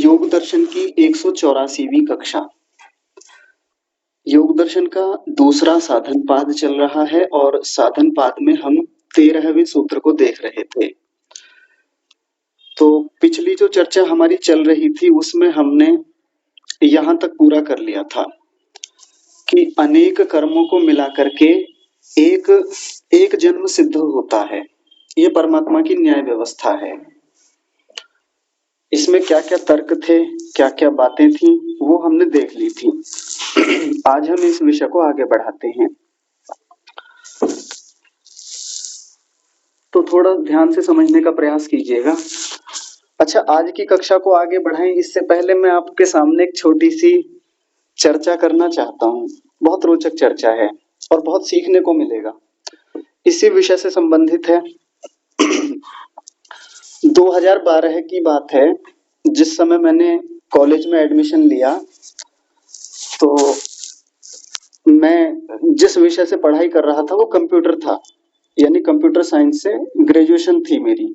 योग दर्शन की 184वीं कक्षा। योग दर्शन का दूसरा साधन पाद चल रहा है और साधन पाद में हम 13वें सूत्र को देख रहे थे। तो पिछली जो चर्चा हमारी चल रही थी उसमें हमने यहां तक पूरा कर लिया था कि अनेक कर्मों को मिला करके एक एक जन्म सिद्ध होता है। ये परमात्मा की न्याय व्यवस्था है। इसमें क्या क्या तर्क थे, क्या क्या बातें थी, वो हमने देख ली थी। आज हम इस विषय को आगे बढ़ाते हैं। तो थोड़ा ध्यान से समझने का प्रयास कीजिएगा। अच्छा, आज की कक्षा को आगे बढ़ाएं इससे पहले मैं आपके सामने एक छोटी सी चर्चा करना चाहता हूँ। बहुत रोचक चर्चा है और बहुत सीखने को मिलेगा। इसी विषय से संबंधित है। 2012 की बात है, जिस समय मैंने कॉलेज में एडमिशन लिया तो मैं जिस विषय से पढ़ाई कर रहा था वो कंप्यूटर था, यानी कंप्यूटर साइंस से ग्रेजुएशन थी मेरी।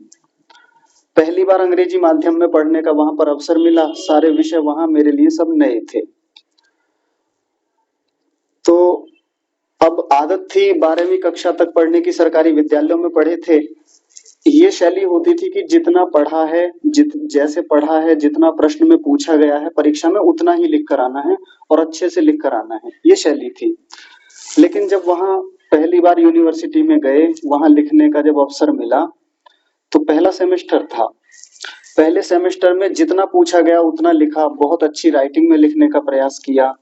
पहली बार अंग्रेजी माध्यम में पढ़ने का वहां पर अवसर मिला। सारे विषय वहां मेरे लिए सब नए थे। तो अब आदत थी 12वीं कक्षा तक पढ़ने की, सरकारी विद्यालयों में पढ़े थे। ये शैली होती थी कि जितना पढ़ा है, जैसे पढ़ा है, जितना प्रश्न में पूछा गया है परीक्षा में उतना ही लिख कर आना है और अच्छे से लिख कर आना है। ये शैली थी। लेकिन जब वहां पहली बार यूनिवर्सिटी में गए, वहां लिखने का जब अवसर मिला तो पहला सेमेस्टर था। पहले सेमेस्टर में जितना पूछा गया उतना लिखा, बहुत अच्छी राइटिंग में लिखने का प्रयास किया।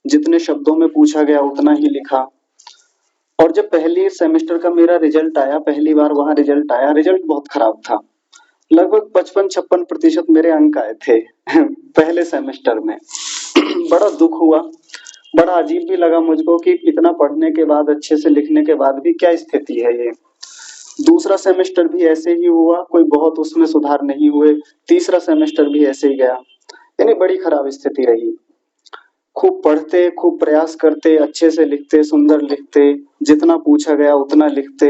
जितने शब्दों में पूछा गया उतना ही लिखा। और जब पहली सेमेस्टर का मेरा रिजल्ट आया, पहली बार वहां रिजल्ट आया, रिजल्ट बहुत खराब था। लगभग 55-56% मेरे अंक आए थे पहले सेमेस्टर में। बड़ा दुख हुआ, बड़ा अजीब भी लगा मुझको कि इतना पढ़ने के बाद, अच्छे से लिखने के बाद भी क्या स्थिति है ये। दूसरा सेमेस्टर भी ऐसे ही हुआ, कोई बहुत उसमें सुधार नहीं हुए। तीसरा सेमेस्टर भी ऐसे ही गया, यानी बड़ी खराब स्थिति रही। खूब पढ़ते, खूब प्रयास करते, अच्छे से लिखते, सुंदर लिखते, जितना पूछा गया उतना लिखते,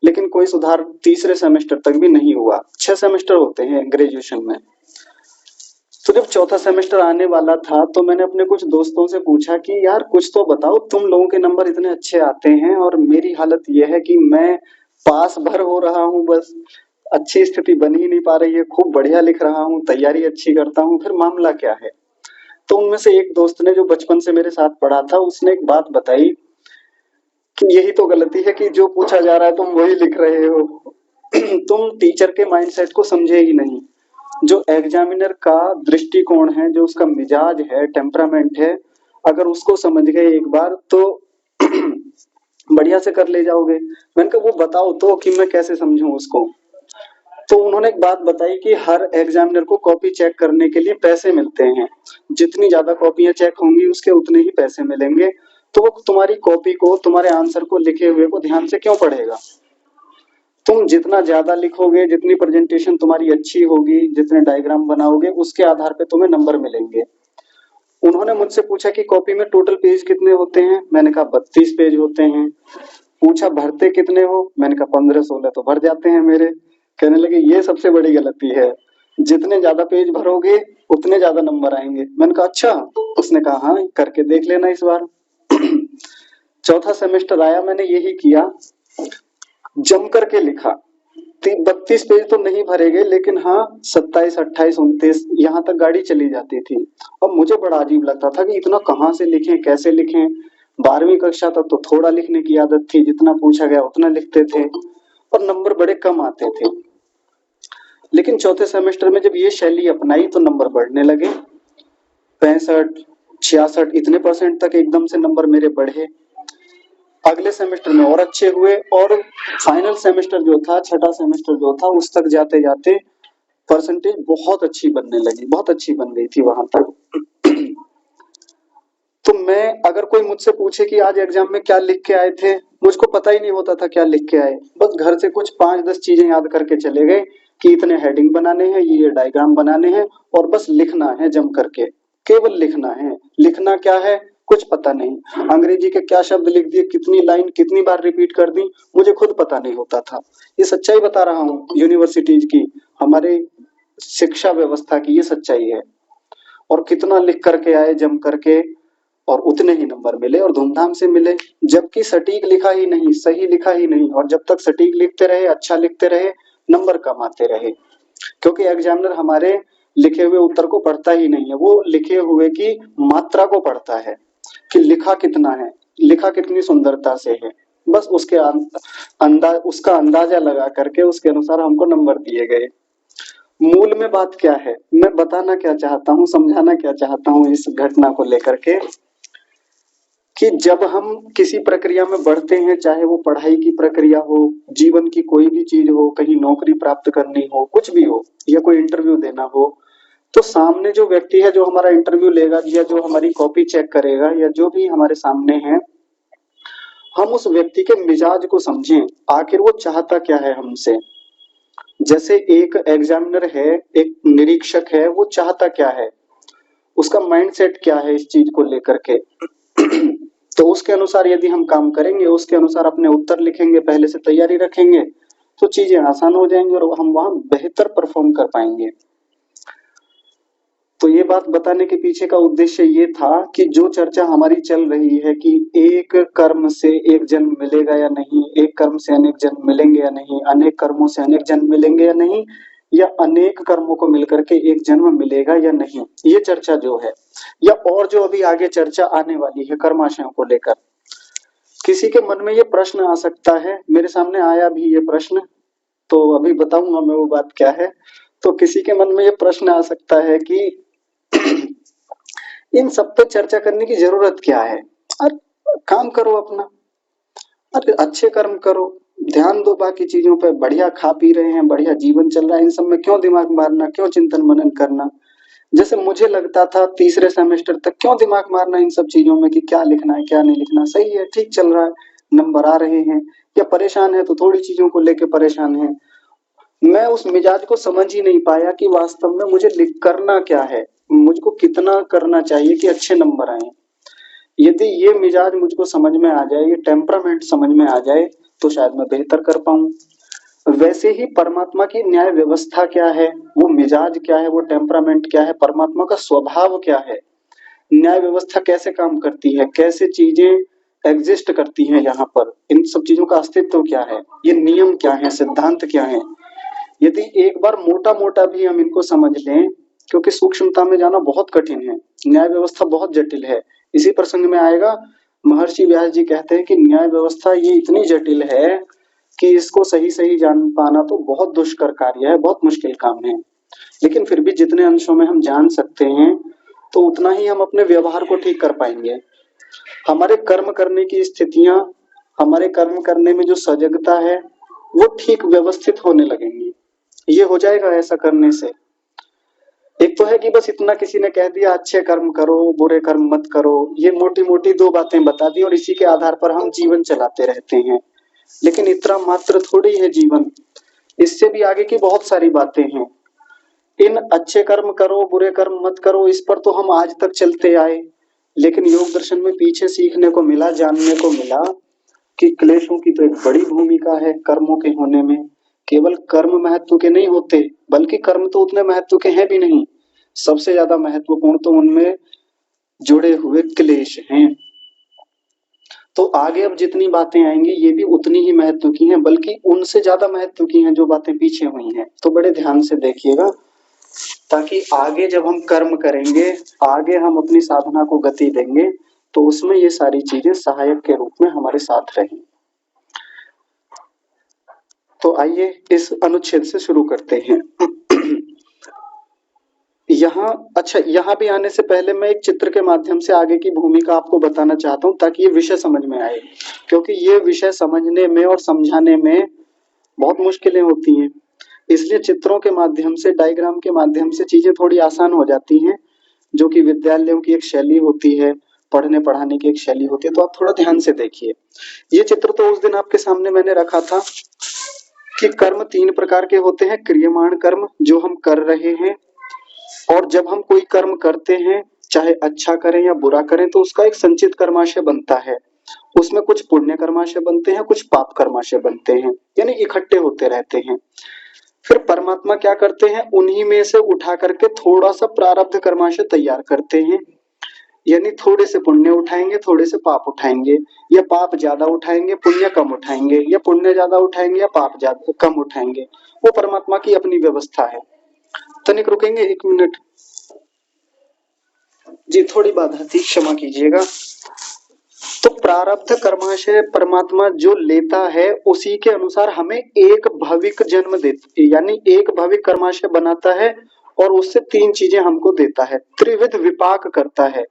लेकिन कोई सुधार तीसरे सेमेस्टर तक भी नहीं हुआ। 6 सेमेस्टर होते हैं ग्रेजुएशन में। तो जब चौथा सेमेस्टर आने वाला था तो मैंने अपने कुछ दोस्तों से पूछा कि यार कुछ तो बताओ, तुम लोगों के नंबर इतने अच्छे आते हैं और मेरी हालत यह है कि मैं पास भर हो रहा हूँ, बस अच्छी स्थिति बन ही नहीं पा रही है। खूब बढ़िया लिख रहा हूँ, तैयारी अच्छी करता हूँ, फिर मामला क्या है। तो उनमें से एक दोस्त ने, जो बचपन से मेरे साथ पढ़ा था, उसने एक बात बताई कि यही तो गलती है कि जो पूछा जा रहा है तुम वही लिख रहे हो। तुम टीचर के माइंडसेट को समझे ही नहीं। जो एग्जामिनर का दृष्टिकोण है, जो उसका मिजाज है, टेम्परामेंट है, अगर उसको समझ गए एक बार तो बढ़िया से कर ले जाओगे। मैंने कहा वो बताओ तो कि मैं कैसे समझूं उसको। तो उन्होंने एक बात बताई कि हर एग्जामिनर को कॉपी चेक करने के लिए पैसे मिलते हैं। जितनी ज्यादा कॉपियां चेक होंगी उसके उतने ही पैसे मिलेंगे। तो वो तुम्हारी कॉपी को, तुम्हारे आंसर को लिखे हुए को ध्यान से क्यों पढ़ेगा। तुम जितना ज्यादा लिखोगे, जितनी प्रेजेंटेशन तुम्हारी अच्छी होगी, जितने डायग्राम बनाओगे, उसके आधार पे तुम्हें नंबर मिलेंगे। उन्होंने मुझसे पूछा कि कॉपी में टोटल पेज कितने होते हैं। मैंने कहा 32 पेज होते हैं। पूछा भरते कितने हो। मैंने कहा 15-16 तो भर जाते हैं मेरे। कहने लगे ये सबसे बड़ी गलती है, जितने ज्यादा पेज भरोगे उतने ज्यादा नंबर आएंगे। मैंने कहा अच्छा। उसने कहा हाँ, करके देख लेना इस बार। चौथा सेमेस्टर आया, मैंने यही किया, जम करके लिखा। 32 पेज तो नहीं भरेगे, लेकिन हाँ 27, 28, 29 यहाँ तक गाड़ी चली जाती थी। और मुझे बड़ा अजीब लगता था कि इतना कहाँ से लिखें, कैसे लिखें। 12वीं कक्षा तक तो थोड़ा लिखने की आदत थी, जितना पूछा गया उतना लिखते थे और नंबर बड़े कम आते थे। लेकिन चौथे सेमेस्टर में जब ये शैली अपनाई तो नंबर बढ़ने लगे। 65, 66 इतने परसेंट तक एकदम से नंबर मेरे बढ़े। अगले सेमेस्टर में और अच्छे हुए और फाइनल सेमेस्टर जो था, छठा सेमेस्टर जो था, उस तक जाते जाते परसेंटेज बहुत अच्छी बनने लगी, बहुत अच्छी बन गई थी वहां तक। तो मैं, अगर कोई मुझसे पूछे कि आज एग्जाम में क्या लिख के आए थे, मुझको पता ही नहीं होता था क्या लिख के आए। बस घर से कुछ 5-10 चीजें याद करके चले गए कि इतने हेडिंग बनाने हैं, ये डायग्राम बनाने हैं और बस लिखना है जम करके, केवल लिखना है। लिखना क्या है कुछ पता नहीं। अंग्रेजी के क्या शब्द लिख दिए, कितनी लाइन कितनी बार रिपीट कर दी, मुझे खुद पता नहीं होता था। ये सच्चाई बता रहा हूँ यूनिवर्सिटीज की। हमारे शिक्षा व्यवस्था की ये सच्चाई है। और कितना लिख करके आए जम करके, और उतने ही नंबर मिले और धूमधाम से मिले, जबकि सटीक लिखा ही नहीं, सही लिखा ही नहीं। और जब तक सटीक लिखते रहे, अच्छा लिखते रहे, नंबर कम आते रहे। क्योंकि एग्जामिनर हमारे लिखे हुए उत्तर को पढ़ता ही नहीं है, वो लिखे हुए की मात्रा को पढ़ता है कि लिखा कितना है, लिखा कितनी सुंदरता से है। बस उसके उसका अंदाजा लगा करके उसके अनुसार हमको नंबर दिए गए। मूल में बात क्या है, मैं बताना क्या चाहता हूँ, समझाना क्या चाहता हूँ इस घटना को लेकर के, कि जब हम किसी प्रक्रिया में बढ़ते हैं, चाहे वो पढ़ाई की प्रक्रिया हो, जीवन की कोई भी चीज हो, कहीं नौकरी प्राप्त करनी हो, कुछ भी हो, या कोई इंटरव्यू देना हो, तो सामने जो व्यक्ति है जो हमारा इंटरव्यू लेगा, या जो हमारी कॉपी चेक करेगा, या जो भी हमारे सामने है, हम उस व्यक्ति के मिजाज को समझें, आखिर वो चाहता क्या है हमसे। जैसे एक एग्जामिनर है, एक निरीक्षक है, वो चाहता क्या है, उसका माइंडसेट क्या है इस चीज को लेकर के। तो उसके अनुसार यदि हम काम करेंगे, उसके अनुसार अपने उत्तर लिखेंगे, पहले से तैयारी रखेंगे, तो चीजें आसान हो जाएंगी और हम वहां बेहतर परफॉर्म कर पाएंगे। तो ये बात बताने के पीछे का उद्देश्य ये था कि जो चर्चा हमारी चल रही है कि एक कर्म से एक जन्म मिलेगा या नहीं, एक कर्म से अनेक जन्म मिलेंगे या नहीं, अनेक कर्मों से अनेक जन्म मिलेंगे या नहीं, या अनेक कर्मों को मिलकर के एक जन्म मिलेगा या नहीं, ये चर्चा जो है, या और जो अभी आगे चर्चा आने वाली है कर्माशयों को लेकर, किसी के मन में ये प्रश्न आ सकता है, मेरे सामने आया भी ये प्रश्न, तो अभी बताऊंगा मैं वो बात क्या है। तो किसी के मन में ये प्रश्न आ सकता है कि इन सब पे चर्चा करने की जरूरत क्या है, अरे काम करो अपना, अरे अच्छे कर्म करो, ध्यान दो बाकी चीजों पे, बढ़िया खा पी रहे हैं, बढ़िया जीवन चल रहा है, इन सब में क्यों दिमाग मारना, क्यों चिंतन मनन करना। जैसे मुझे लगता था तीसरे सेमेस्टर तक, क्यों दिमाग मारना इन सब चीजों में कि क्या लिखना है क्या नहीं लिखना, सही है, ठीक चल रहा है, नंबर आ रहे हैं, या परेशान है तो थोड़ी चीजों को लेके परेशान है। मैं उस मिजाज को समझ ही नहीं पाया कि वास्तव में मुझे लिख करना क्या है, मुझको कितना करना चाहिए कि अच्छे नंबर आए। यदि ये मिजाज मुझको समझ में आ जाए, ये टेम्परामेंट समझ में आ जाए, तो शायद मैं बेहतर कर पाऊं। वैसे ही परमात्मा की न्याय व्यवस्था क्या है, वो मिजाज क्या है, वो टेम्परामेंट क्या है, परमात्मा का स्वभाव क्या है, न्याय व्यवस्था कैसे काम करती है, कैसे चीजें एग्जिस्ट करती हैं यहाँ पर, इन सब चीजों का अस्तित्व क्या है, ये नियम क्या है, सिद्धांत क्या है। यदि एक बार मोटा मोटा भी हम इनको समझ लें, क्योंकि सूक्ष्मता में जाना बहुत कठिन है, न्याय व्यवस्था बहुत जटिल है। इसी प्रसंग में आएगा, महर्षि व्यास जी कहते हैं कि न्याय व्यवस्था ये इतनी जटिल है कि इसको सही सही जान पाना तो बहुत दुष्कर कार्य है, बहुत मुश्किल काम है। लेकिन फिर भी जितने अंशों में हम जान सकते हैं, तो उतना ही हम अपने व्यवहार को ठीक कर पाएंगे। हमारे कर्म करने की स्थितियां, हमारे कर्म करने में जो सजगता है, वो ठीक व्यवस्थित होने लगेंगी। ये हो जाएगा ऐसा करने से। एक तो है कि बस इतना किसी ने कह दिया अच्छे कर्म करो बुरे कर्म मत करो, ये मोटी मोटी दो बातें बता दी और इसी के आधार पर हम जीवन चलाते रहते हैं। लेकिन इतना मात्र थोड़ी है जीवन, इससे भी आगे की बहुत सारी बातें हैं। इन अच्छे कर्म करो बुरे कर्म मत करो, इस पर तो हम आज तक चलते आए। लेकिन योग दर्शन में पीछे सीखने को मिला, जानने को मिला कि क्लेशों की तो एक बड़ी भूमिका है कर्मों के होने में। केवल कर्म महत्व के नहीं होते, बल्कि कर्म तो उतने महत्व के हैं भी नहीं, सबसे ज्यादा महत्वपूर्ण तो उनमें जुड़े हुए क्लेश हैं। तो आगे अब जितनी बातें आएंगी ये भी उतनी ही महत्व की हैं, बल्कि उनसे ज्यादा महत्व की हैं जो बातें पीछे हुई हैं। तो बड़े ध्यान से देखिएगा, ताकि आगे जब हम कर्म करेंगे, आगे हम अपनी साधना को गति देंगे, तो उसमें ये सारी चीजें सहायक के रूप में हमारे साथ रहें। तो आइए इस अनुच्छेद से शुरू करते हैं। यहाँ भी आने से पहले मैं एक चित्र के माध्यम से आगे की भूमिका आपको बताना चाहता हूँ, ताकि ये विषय समझ में आए, क्योंकि ये विषय समझने में और समझाने में बहुत मुश्किलें होती हैं। इसलिए चित्रों के माध्यम से, डायग्राम के माध्यम से चीजें थोड़ी आसान हो जाती हैं, जो कि विद्यालयों की एक शैली होती है, पढ़ने पढ़ाने की एक शैली होती है। तो आप थोड़ा ध्यान से देखिए। ये चित्र तो उस दिन आपके सामने मैंने रखा था कि कर्म तीन प्रकार के होते हैं। क्रियमाण कर्म जो हम कर रहे हैं, और जब हम कोई कर्म करते हैं, चाहे अच्छा करें या बुरा करें, तो उसका एक संचित कर्माशय बनता है। उसमें कुछ पुण्य कर्माशय बनते हैं, कुछ पाप कर्माशय बनते हैं, यानी इकट्ठे होते रहते हैं। फिर परमात्मा क्या करते हैं, उन्हीं में से उठा करके थोड़ा सा प्रारब्ध कर्माशय तैयार करते हैं। यानी थोड़े से पुण्य उठाएंगे, थोड़े से पाप उठाएंगे, या पाप ज्यादा उठाएंगे पुण्य कम उठाएंगे, या पुण्य ज्यादा उठाएंगे या पाप ज्यादा कम उठाएंगे। वो परमात्मा की अपनी व्यवस्था है। तनिक रुकेंगे 1 मिनट जी, थोड़ी बाधा थी, क्षमा कीजिएगा। तो प्रारब्ध कर्माशय परमात्मा जो लेता है उसी के अनुसार हमें एक भविक जन्म देता, यानी एक भविक कर्माशय बनाता है और उससे 3 चीजें हमको देता है, त्रिविध विपाक करता है,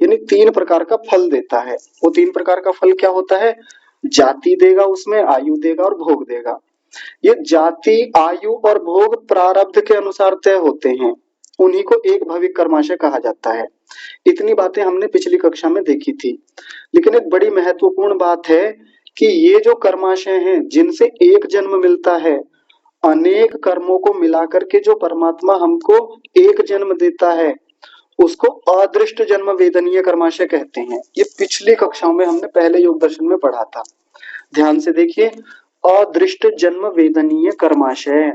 यानी 3 प्रकार का फल देता है। वो 3 प्रकार का फल क्या होता है, जाति देगा, उसमें आयु देगा और भोग देगा। ये जाति, आयु और भोग प्रारब्ध के अनुसार तय होते हैं, उन्हीं को एक भविक कर्माशय कहा जाता है। इतनी बातें हमने पिछली कक्षा में देखी थी। लेकिन एक बड़ी महत्वपूर्ण बात है कि ये जो कर्माशय हैं जिनसे एक जन्म मिलता है, अनेक कर्मों को मिलाकर के जो परमात्मा हमको एक जन्म देता है उसको अदृष्ट जन्म वेदनीय कर्माशय कहते हैं। ये पिछली कक्षाओं में हमने पहले योग दर्शन में पढ़ा था, ध्यान से देखिए। अदृष्ट जन्म वेदनीय कर्माशय,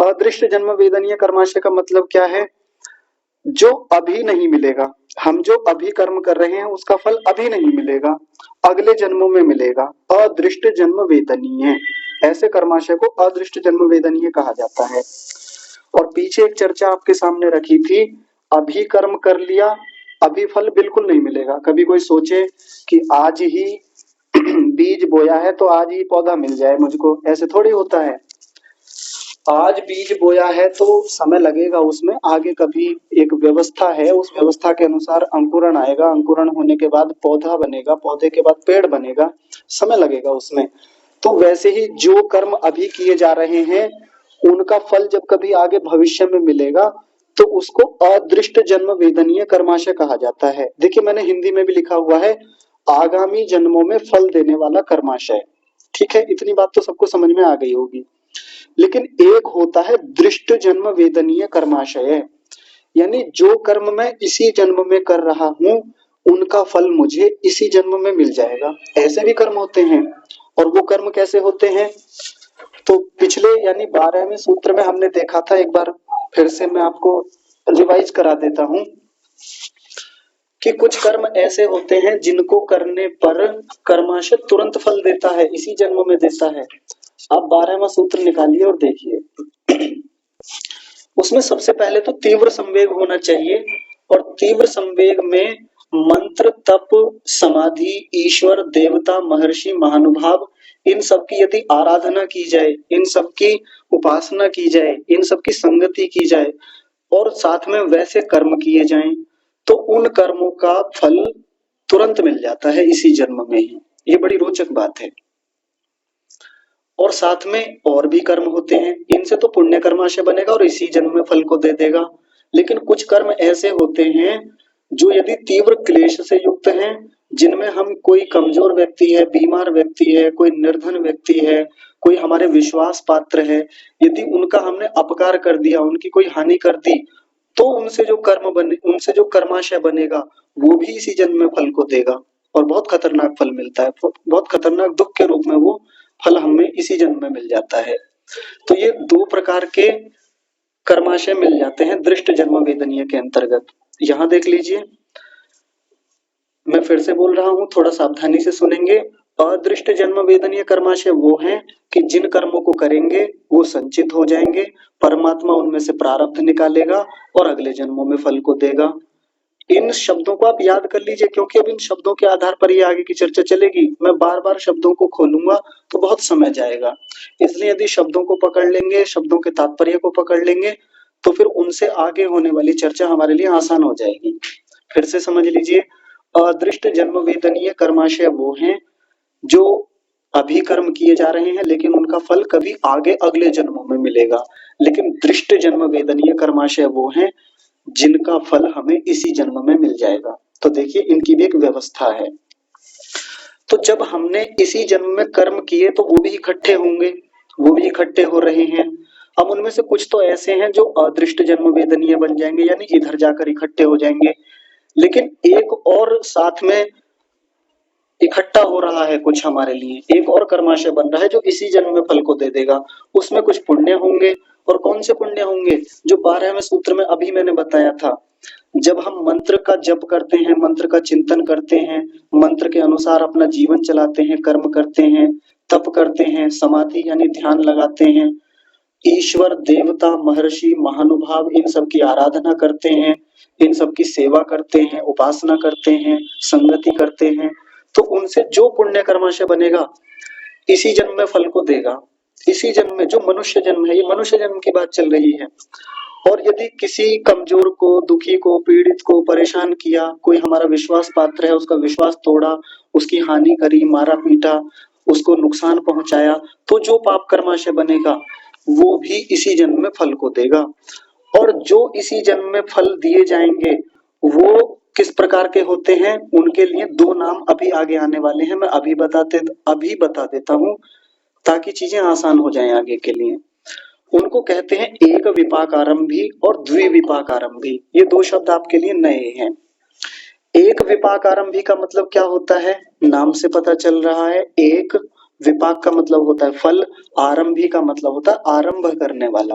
अदृष्ट जन्म वेदनीय कर्माशय का मतलब क्या है, जो अभी नहीं मिलेगा। हम जो अभी कर्म कर रहे हैं उसका फल अभी नहीं मिलेगा, अगले जन्मों में मिलेगा। अदृष्ट जन्म वेदनीय, ऐसे कर्माशय को अदृष्ट जन्म वेदनीय कहा जाता है। और पीछे एक चर्चा आपके सामने रखी थी, अभी कर्म कर लिया अभी फल बिल्कुल नहीं मिलेगा। कभी कोई सोचे कि आज ही बीज बोया है तो आज ही पौधा मिल जाए मुझको, ऐसे थोड़ी होता है। आज बीज बोया है तो समय लगेगा उसमें, आगे कभी एक व्यवस्था है, उस व्यवस्था के अनुसार अंकुरण आएगा, अंकुरण होने के बाद पौधा बनेगा, पौधे के बाद पेड़ बनेगा, समय लगेगा उसमें। तो वैसे ही जो कर्म अभी किए जा रहे हैं उनका फल जब कभी आगे भविष्य में मिलेगा तो उसको अदृष्ट जन्म वेदनीय कर्माशय कहा जाता है। देखिए मैंने हिंदी में भी लिखा हुआ है, आगामी जन्मों में फल देने वाला कर्माशय। ठीक है, इतनी बात तो सबको समझ में आ गई होगी। लेकिन एक होता है दृष्ट जन्म वेदनीय कर्माशय, यानी जो कर्म मैं इसी जन्म में कर रहा हूं उनका फल मुझे इसी जन्म में मिल जाएगा। ऐसे भी कर्म होते हैं। और वो कर्म कैसे होते हैं, तो पिछले यानी 12वें सूत्र में हमने देखा था, एक बार फिर से मैं आपको रिवाइज करा देता हूं कि कुछ कर्म ऐसे होते हैं जिनको करने पर कर्माशय तुरंत फल देता है, इसी जन्म में देता है। आप 12वां सूत्र निकालिए और देखिए। उसमें सबसे पहले तो तीव्र संवेग होना चाहिए, और तीव्र संवेग में मंत्र, तप, समाधि, ईश्वर, देवता, महर्षि, महानुभाव, इन सब की यदि आराधना की जाए, इन सब की उपासना की जाए, इन सब की संगति की जाए और साथ में वैसे कर्म किए जाएं तो उन कर्मों का फल तुरंत मिल जाता है इसी जन्म में ही। ये बड़ी रोचक बात है। और साथ में और भी कर्म होते हैं, इनसे तो पुण्य कर्माशय बनेगा और इसी जन्म में फल को दे देगा। लेकिन कुछ कर्म ऐसे होते हैं जो यदि तीव्र क्लेश से युक्त हैं, जिनमें हम कोई कमजोर व्यक्ति है, बीमार व्यक्ति है, कोई निर्धन व्यक्ति है, कोई हमारे विश्वास पात्र है, यदि उनका हमने अपकार कर दिया, उनकी कोई हानि कर दी, तो उनसे जो कर्म बने, उनसे जो कर्माशय बनेगा वो भी इसी जन्म में फल को देगा और बहुत खतरनाक फल मिलता है। बहुत खतरनाक दुख के रूप में वो फल हमें इसी जन्म में मिल जाता है। तो ये 2 प्रकार के कर्माशय मिल जाते हैं दृष्ट जन्म वेदनीय के अंतर्गत। यहां देख लीजिए, मैं फिर से बोल रहा हूं, थोड़ा सावधानी से सुनेंगे। अदृष्ट जन्म वेदनीय कर्माशय वो हैं कि जिन कर्मों को करेंगे वो संचित हो जाएंगे, परमात्मा उनमें से प्रारब्ध निकालेगा और अगले जन्मों में फल को देगा। इन शब्दों को आप याद कर लीजिए, क्योंकि अब इन शब्दों के आधार पर ये आगे की चर्चा चलेगी। मैं बार बार शब्दों को खोलूंगा तो बहुत समय जाएगा, इसलिए यदि शब्दों को पकड़ लेंगे, शब्दों के तात्पर्य को पकड़ लेंगे तो फिर उनसे आगे होने वाली चर्चा हमारे लिए आसान हो जाएगी। फिर से समझ लीजिए, अदृष्ट जन्म वेदनीय कर्माशय वो हैं जो अभी कर्म किए जा रहे हैं लेकिन उनका फल कभी आगे अगले जन्मों में मिलेगा। लेकिन दृष्ट जन्म वेदनीय कर्माशय वो हैं जिनका फल हमें इसी जन्म में मिल जाएगा। तो देखिए इनकी भी एक व्यवस्था है। तो जब हमने इसी जन्म में कर्म किए तो वो भी इकट्ठे होंगे, वो भी इकट्ठे हो रहे हैं। अब उनमें से कुछ तो ऐसे हैं जो अदृष्ट जन्म वेदनीय बन जाएंगे, यानी इधर जाकर इकट्ठे हो जाएंगे। लेकिन एक और साथ में इकट्ठा हो रहा है कुछ हमारे लिए, एक और कर्माशय बन रहा है जो इसी जन्म में फल को दे देगा। उसमें कुछ पुण्य होंगे, और कौन से पुण्य होंगे? जो 12वें सूत्र में अभी मैंने बताया था, जब हम मंत्र का जप करते हैं, मंत्र का चिंतन करते हैं, मंत्र के अनुसार अपना जीवन चलाते हैं, कर्म करते हैं, तप करते हैं, समाधि यानी ध्यान लगाते हैं, ईश्वर देवता महर्षि महानुभाव इन सब की आराधना करते हैं, इन सब की सेवा करते हैं, उपासना करते हैं, संगति करते हैं, तो उनसे जो पुण्य कर्माशय बनेगा इसी जन्म में फल को देगा। इसी जन्म में, जो मनुष्य जन्म है, ये मनुष्य जन्म की बात चल रही है। और यदि किसी कमजोर को, दुखी को, पीड़ित को परेशान किया, कोई हमारा विश्वास पात्र है उसका विश्वास तोड़ा, उसकी हानि करी, मारा पीटा, उसको नुकसान पहुंचाया, तो जो पाप कर्माशय बनेगा वो भी इसी जन्म में फल को देगा। और जो इसी जन्म में फल दिए जाएंगे वो किस प्रकार के होते हैं, उनके लिए दो नाम अभी आगे आने वाले हैं, मैं अभी बता देता हूं ताकि चीजें आसान हो जाएं आगे के लिए। उनको कहते हैं एक विपाकारंभी और द्विविपाकारंभी। ये दो शब्द आपके लिए नए हैं। एक विपाकारंभी का मतलब क्या होता है? नाम से पता चल रहा है। एक विपाक का मतलब होता है फल, आरंभी का मतलब होता है आरंभ करने वाला,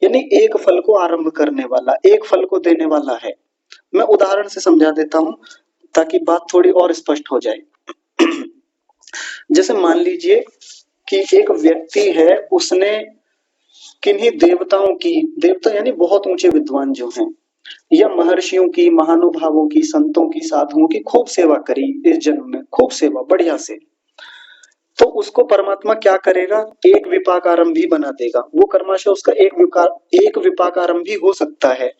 यानी एक फल को आरंभ करने वाला, एक फल को देने वाला है। मैं उदाहरण से समझा देता हूं ताकि बात थोड़ी और स्पष्ट हो जाए। जैसे मान लीजिए कि एक व्यक्ति है, उसने किन्हीं देवताओं की, देवता यानी बहुत ऊंचे विद्वान जो हैं, या महर्षियों की, महानुभावों की, संतों की, साधुओं की खूब सेवा करी इस जन्म में, खूब सेवा बढ़िया से, तो उसको परमात्मा क्या करेगा? एक विपाकारंभी बना देगा। वो कर्माशय उसका एक विपाकारंभी हो सकता है।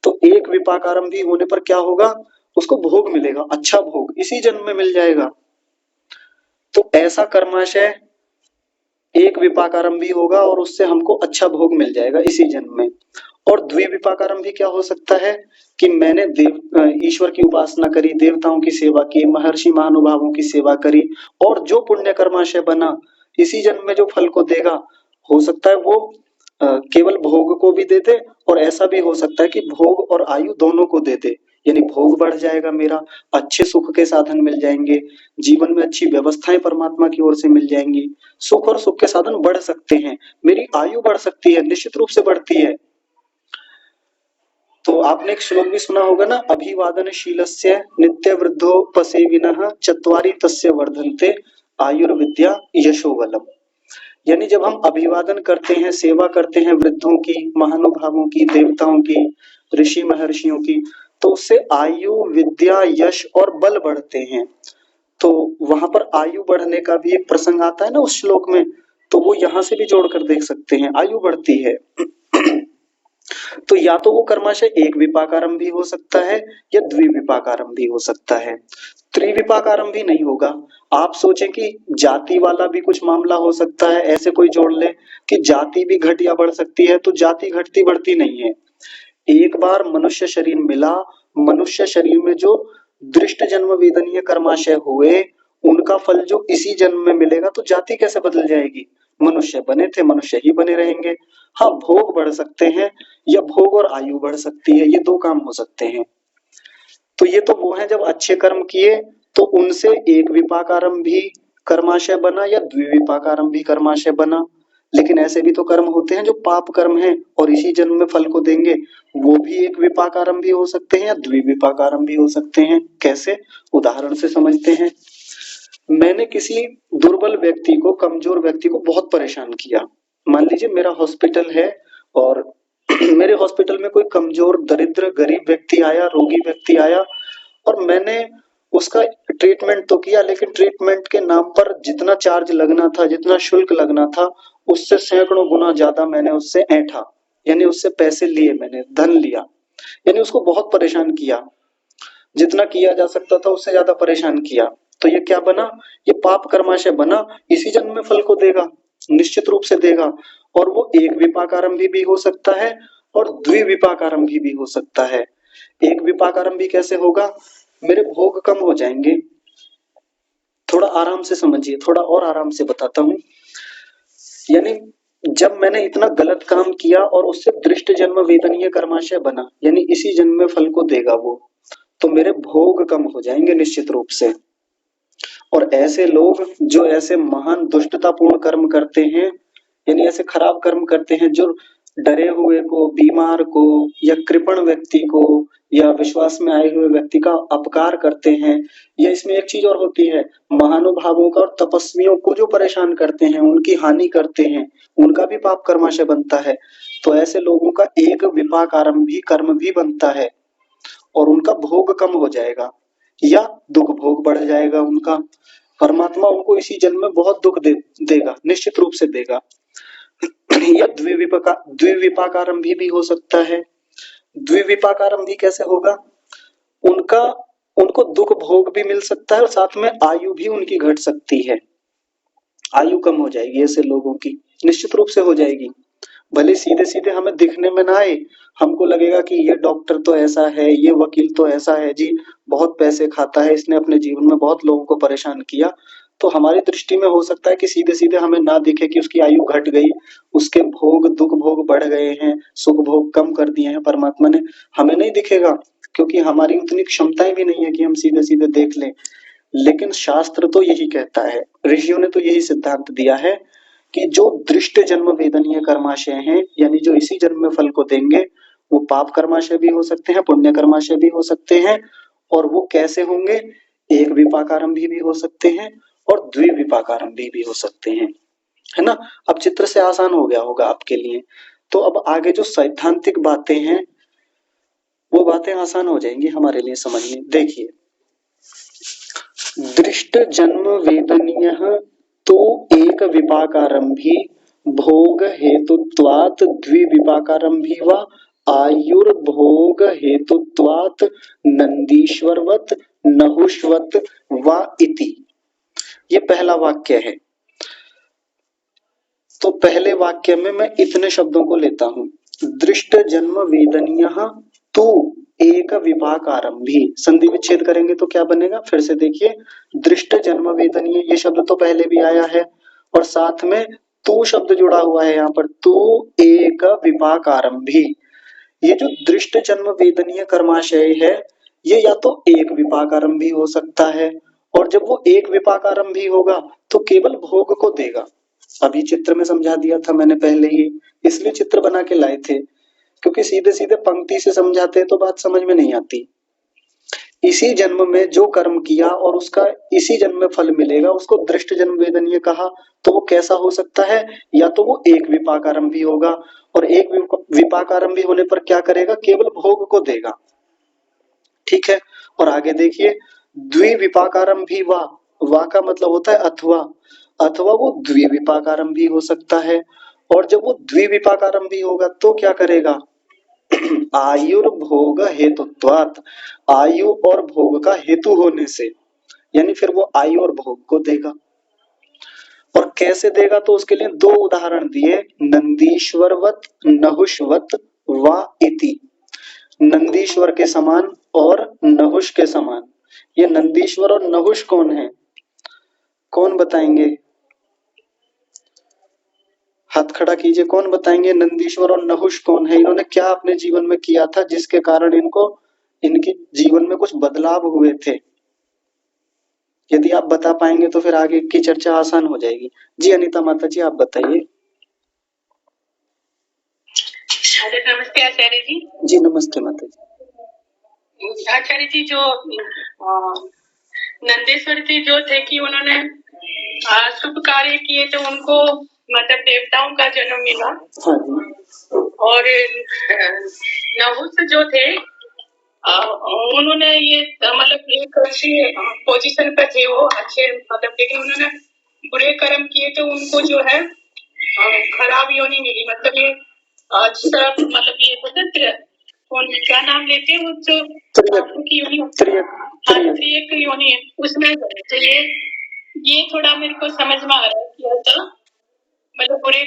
तो एक विपाकारंभी होने पर क्या होगा? उसको भोग मिलेगा, अच्छा भोग इसी जन्म में मिल जाएगा। तो ऐसा कर्माशय एक विपाकारंभी होगा और उससे हमको अच्छा भोग मिल जाएगा इसी जन्म में। और द्विविपाकारंभी क्या हो सकता है कि मैंने ईश्वर की उपासना करी, देवताओं की सेवा की, महर्षि महानुभावों की सेवा करी, और जो पुण्य कर्माशय बना इसी जन्म में जो फल को देगा, हो सकता है वो केवल भोग को भी दे दे, और ऐसा भी हो सकता है कि भोग और आयु दोनों को दे दे, यानी भोग बढ़ जाएगा मेरा, अच्छे सुख के साधन मिल जाएंगे, जीवन में अच्छी व्यवस्थाएं परमात्मा की ओर से मिल जाएंगी, सुख और सुख के साधन बढ़ सकते हैं, मेरी आयु बढ़ सकती है, निश्चित रूप से बढ़ती है। तो आपने एक श्लोक भी सुना होगा ना, अभिवादनशीलस्य नित्य वृद्धोपसेविनः चत्वारि तस्य वर्धन्ते आयुर्विद्या यशोबलम। यानी जब हम अभिवादन करते हैं, सेवा करते हैं वृद्धों की, महानुभावों की, देवताओं की, ऋषि महर्षियों की, तो उससे आयु, विद्या, यश और बल बढ़ते हैं। तो वहां पर आयु बढ़ने का भी एक प्रसंग आता है ना उस श्लोक में, तो वो यहां से भी जोड़कर देख सकते हैं, आयु बढ़ती है। तो या तो वो कर्माशय एक विपाकारम भी हो सकता है या द्विविपाकारम भी हो सकता है, त्रिविपाकारम भी नहीं होगा। आप सोचें कि जाति वाला भी कुछ मामला हो सकता है, ऐसे कोई जोड़ ले कि जाति भी घट या बढ़ सकती है, तो जाति घटती बढ़ती नहीं है। एक बार मनुष्य शरीर मिला, मनुष्य शरीर में जो दृष्ट जन्म वेदनीय कर्माशय हुए, उनका फल जो इसी जन्म में मिलेगा, तो जाति कैसे बदल जाएगी? मनुष्य बने थे, मनुष्य ही बने रहेंगे। हाँ, भोग बढ़ सकते हैं, या भोग और आयु बढ़ सकती है, ये दो काम हो सकते हैं। तो ये तो वो है जब अच्छे कर्म किए तो उनसे एक विपाकारम भी कर्माशय बना या द्विविपाकारम भी कर्माशय बना। लेकिन ऐसे भी तो कर्म होते हैं जो पाप कर्म हैं और इसी जन्म में फल को देंगे, वो भी एक विपाकारम भी हो सकते हैं या द्विविपाकारम भी हो सकते हैं। कैसे? उदाहरण से समझते हैं। मैंने किसी दुर्बल व्यक्ति को, कमजोर व्यक्ति को बहुत परेशान किया। मान लीजिए मेरा हॉस्पिटल है और मेरे हॉस्पिटल में कोई कमजोर, दरिद्र, गरीब व्यक्ति आया, रोगी व्यक्ति आया, और मैंने उसका ट्रीटमेंट तो किया, लेकिन ट्रीटमेंट के नाम पर जितना चार्ज लगना था, जितना शुल्क लगना था, उससे सैकड़ों गुना ज्यादा मैंने उससे ऐंठा, यानी उससे पैसे लिए, मैंने धन लिया, यानी उसको बहुत परेशान किया, जितना किया जा सकता था उससे ज्यादा परेशान किया। तो ये क्या बना? ये पाप कर्माशय बना, इसी जन्म में फल को देगा, निश्चित रूप से देगा। और वो एक विपाकारंभी भी हो सकता है और द्विविपाकारंभी भी हो सकता है। एक विपाकारंभी कैसे होगा? मेरे भोग कम हो जाएंगे। थोड़ा आराम से समझिए, थोड़ा और आराम से बताता हूं। यानी जब मैंने इतना गलत काम किया और उससे दृष्ट जन्म वेदनीय कर्माशय बना, यानी इसी जन्म में फल को देगा वो, तो मेरे भोग कम हो जाएंगे निश्चित रूप से। और ऐसे लोग जो ऐसे महान दुष्टतापूर्ण कर्म करते हैं, यानी ऐसे खराब कर्म करते हैं, जो डरे हुए को, बीमार को या कृपण व्यक्ति को या विश्वास में आए हुए व्यक्ति का अपकार करते हैं, या इसमें एक चीज और होती है, महानुभावों का और तपस्वियों को जो परेशान करते हैं, उनकी हानि करते हैं, उनका भी पाप कर्माशय बनता है। तो ऐसे लोगों का एक विपाक आरंभी कर्म भी बनता है और उनका भोग कम हो जाएगा या दुख भोग बढ़ जाएगा उनका। परमात्मा उनको इसी जन्म में बहुत दुख देगा, निश्चित रूप से देगा। या द्विविपाकारंभी भी हो सकता है। द्विविपाकारंभी कैसे होगा? उनका उनको दुख भोग भी मिल सकता है और साथ में आयु भी उनकी घट सकती है, आयु कम हो जाएगी ऐसे लोगों की, निश्चित रूप से हो जाएगी। भले सीधे सीधे हमें दिखने में ना आए, हमको लगेगा कि ये डॉक्टर तो ऐसा है, ये वकील तो ऐसा है जी, बहुत पैसे खाता है, इसने अपने जीवन में बहुत लोगों को परेशान किया। तो हमारी दृष्टि में हो सकता है कि सीधे सीधे हमें ना दिखे कि उसकी आयु घट गई, उसके भोग दुख भोग बढ़ गए हैं, सुख भोग कम कर दिए हैं परमात्मा ने, हमें नहीं दिखेगा क्योंकि हमारी उतनी क्षमताएं भी नहीं है कि हम सीधे सीधे देख लें। लेकिन शास्त्र तो यही कहता है, ऋषियों ने तो यही सिद्धांत दिया है कि जो दृष्ट जन्म वेदनीय कर्माशय हैं, यानी जो इसी जन्म में फल को देंगे, वो पाप कर्माशय भी हो सकते हैं, पुण्य कर्माशय भी हो सकते हैं। और वो कैसे होंगे? एक विपाकारंभी भी हो सकते हैं और द्विविपाकारंभी भी हो सकते हैं, है ना। अब चित्र से आसान हो गया होगा आपके लिए। तो अब आगे जो सैद्धांतिक बातें हैं वो बातें आसान हो जाएंगी हमारे लिए समझने। देखिए, दृष्ट जन्म वेदनीय तो एक विपाकारंभी भोग हेतुत्वात् द्विविपाकारंभी व आयुर्भोग हेतुत्वात् नंदीश्वरवत नहुषवत व इति। ये पहला वाक्य है। तो पहले वाक्य में मैं इतने शब्दों को लेता हूं, दृष्ट जन्म वेदनीय तो एक विपाकारंभी, संधि विच्छेद करेंगे तो क्या बनेगा? फिर से देखिए, दृष्ट जन्म वेदनीय, ये शब्द तो पहले भी आया है और साथ में तू शब्द जुड़ा हुआ है यहाँ पर, तू एक विपाकारंभी। ये जो दृष्ट जन्म वेदनीय कर्माशय है, ये या तो एक विपाकारंभी हो सकता है, और जब वो एक विपाकारंभी होगा तो केवल भोग को देगा। अभी चित्र में समझा दिया था मैंने पहले ही, इसलिए चित्र बना के लाए थे, क्योंकि सीधे सीधे पंक्ति से समझाते तो बात समझ में नहीं आती। इसी जन्म में जो कर्म किया और उसका इसी जन्म में फल मिलेगा, उसको दृष्ट जन्म वेदनीय कहा। तो वो कैसा हो सकता है? या तो वो एक विपाकारंभी होगा, और एक विपाकारंभी होने पर क्या करेगा? केवल भोग को देगा, ठीक है। और आगे देखिए, द्विविपाकारंभी वा का मतलब होता है अथवा, अथवा वो द्विविपाकारंभी हो सकता है। और जब वो द्विविपाकारंभी होगा तो क्या करेगा? आयुर्भोग हेतुत्वात्, आयु और भोग का हेतु होने से, यानी फिर वो आयु और भोग को देगा। और कैसे देगा? तो उसके लिए दो उदाहरण दिए, नंदीश्वरवत नहुषवत वा इति। नंदीश्वर के समान और नहुष के समान। ये नंदीश्वर और नहुष कौन है? कौन बताएंगे? हाथ खड़ा कीजिए, कौन बताएंगे नंदीश्वर और नहुष कौन है? इन्होंने क्या अपने जीवन में किया था जिसके कारण इनको इनके जीवन में कुछ बदलाव हुए थे? यदि आप बता पाएंगे तो फिर आगे की चर्चा आसान हो जाएगी। जी अनीता माता जी, आप बताइए। नमस्ते आचार्य जी। जी नमस्ते माता जी। आचार्य जी, जो नंदेश्वर जी जो थे कि उन्होंने शुभ कार्य किए तो उनको मतलब देवताओं का जन्म मिला। हाँ जी। और नहुष जो थे उन्होंने ये मतलब एक अच्छी पोजीशन पे थे वो, अच्छे मतलब, लेकिन उन्होंने बुरे कर्म किए तो उनको जो है खराब योनि मिली। मतलब ये मतलब ये कौन क्या नाम लेते हैं वो जो की योनि, त्रियक योनि है उसमें। तो ये थोड़ा मेरे को समझ में आ रहा है कि ऐसा मतलब पूरे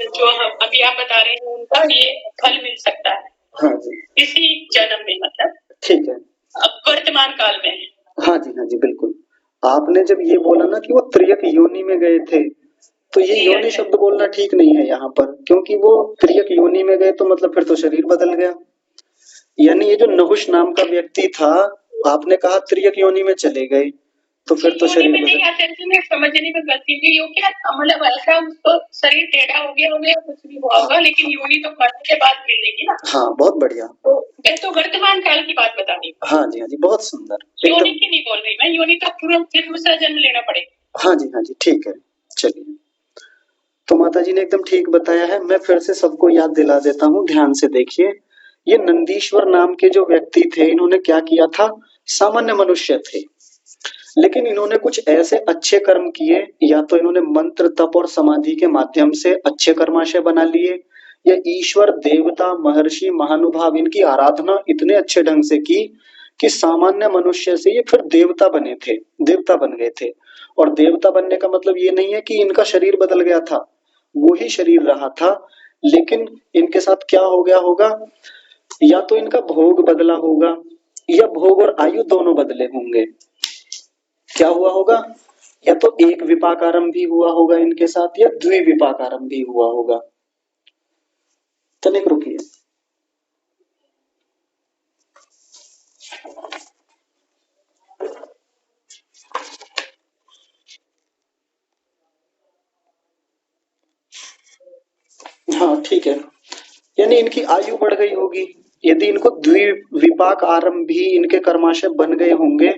जो अभी आप बता रहे हैं उनका ये फल मिल सकता है। हाँ जी। इसी जन्म में, मतलब ठीक है, अब वर्तमान काल में। हाँ जी बिल्कुल। आपने जब ये बोला ना कि वो त्रियक योनि में गए थे, तो ये योनि शब्द बोलना ठीक नहीं है यहाँ पर, क्योंकि वो त्रियक योनि में गए तो मतलब फिर तो शरीर बदल गया। यानी ये जो नहुष नाम का व्यक्ति था, आपने कहा त्रियक योनि में चले गए, तो फिर तो शरीर बदल। आचार्य में समझने में गलती हुई हो क्या, मतलब ऐसा उसको शरीर टेढ़ा हो गया कुछ भी हुआ होगा, लेकिन योनि तो मरने के बाद मिलेगी ना। हाँ, बहुत बढ़िया। तो वर्तमान काल की बात बता दी। हाँ जी, हाँ जी, बहुत सुंदर। योनि की नहीं बोल रही मैं, योनि का पूरा फिर दूसरा जन्म लेना पड़ेगा। हाँ जी, हाँ जी, ठीक है। चलिए, तो माता जी ने एकदम ठीक बताया है। मैं फिर से सबको याद दिला देता हूँ, ध्यान से देखिए। ये नंदीश्वर नाम के जो व्यक्ति थे, इन्होंने क्या किया था? सामान्य मनुष्य थे, लेकिन इन्होंने कुछ ऐसे अच्छे कर्म किए, या तो इन्होंने मंत्र तप और समाधि के माध्यम से अच्छे कर्माशय बना लिए, या ईश्वर देवता महर्षि महानुभाव इनकी आराधना इतने अच्छे ढंग से की कि सामान्य मनुष्य से ये फिर देवता बने थे, देवता बन गए थे। और देवता बनने का मतलब ये नहीं है कि इनका शरीर बदल गया था, वो ही शरीर रहा था, लेकिन इनके साथ क्या हो गया होगा? या तो इनका भोग बदला होगा, या भोग और आयु दोनों बदले होंगे। क्या हुआ होगा? या तो एक विपाकारम भी हुआ होगा इनके साथ, या द्विविपाकारम भी हुआ होगा। तनिक रुकिए। हाँ, ठीक है। यानी इनकी आयु बढ़ गई होगी। यदि इनको द्विविपाक आरंभ भी इनके कर्माशय बन गए होंगे,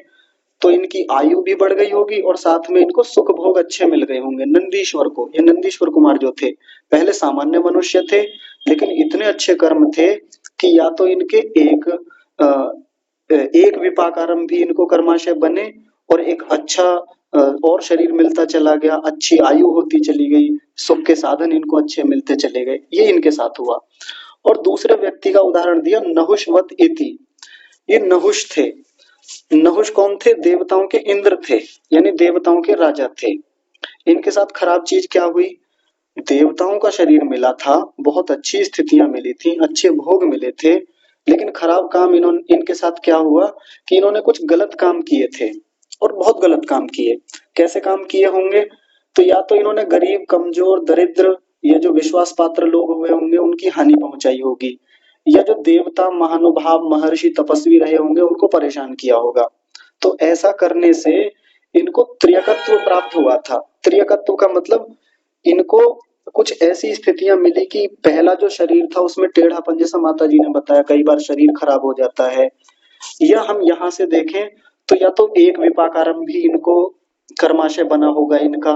तो इनकी आयु भी बढ़ गई होगी और साथ में इनको सुख भोग अच्छे मिल गए होंगे। नंदीश्वर को, ये नंदीश्वर कुमार जो थे, पहले सामान्य मनुष्य थे, लेकिन इतने अच्छे कर्म थे कि या तो इनके एक विपाक आरंभ भी इनको कर्माशय बने, और एक अच्छा और शरीर मिलता चला गया, अच्छी आयु होती चली गई, सुख के साधन इनको अच्छे मिलते चले गए। ये इनके साथ हुआ। और दूसरे व्यक्ति का उदाहरण दिया नहुषवत इति। ये नहुष थे। नहुष कौन थे? देवताओं के इंद्र थे, यानी देवताओं के राजा थे। इनके साथ खराब चीज क्या हुई? देवताओं का शरीर मिला था, बहुत अच्छी स्थितियां मिली थी, अच्छे भोग मिले थे, लेकिन खराब काम इनके साथ क्या हुआ कि इन्होंने कुछ गलत काम किए थे, और बहुत गलत काम किए। कैसे काम किए होंगे? तो या तो इन्होंने गरीब कमजोर दरिद्र, ये जो विश्वास पात्र लोग हुए होंगे, उनकी हानि पहुंचाई होगी, या जो देवता महानुभाव महर्षि तपस्वी रहे होंगे उनको परेशान किया होगा। तो ऐसा करने से इनको त्रियकत्व प्राप्त हुआ था। त्रियकत्व का मतलब इनको कुछ ऐसी स्थितियां मिली कि पहला जो शरीर था उसमें टेढ़ापन, जैसा माता जी ने बताया, कई बार शरीर खराब हो जाता है। या हम यहाँ से देखें तो या तो एक विपाकारम भी इनको कर्माशय बना होगा इनका,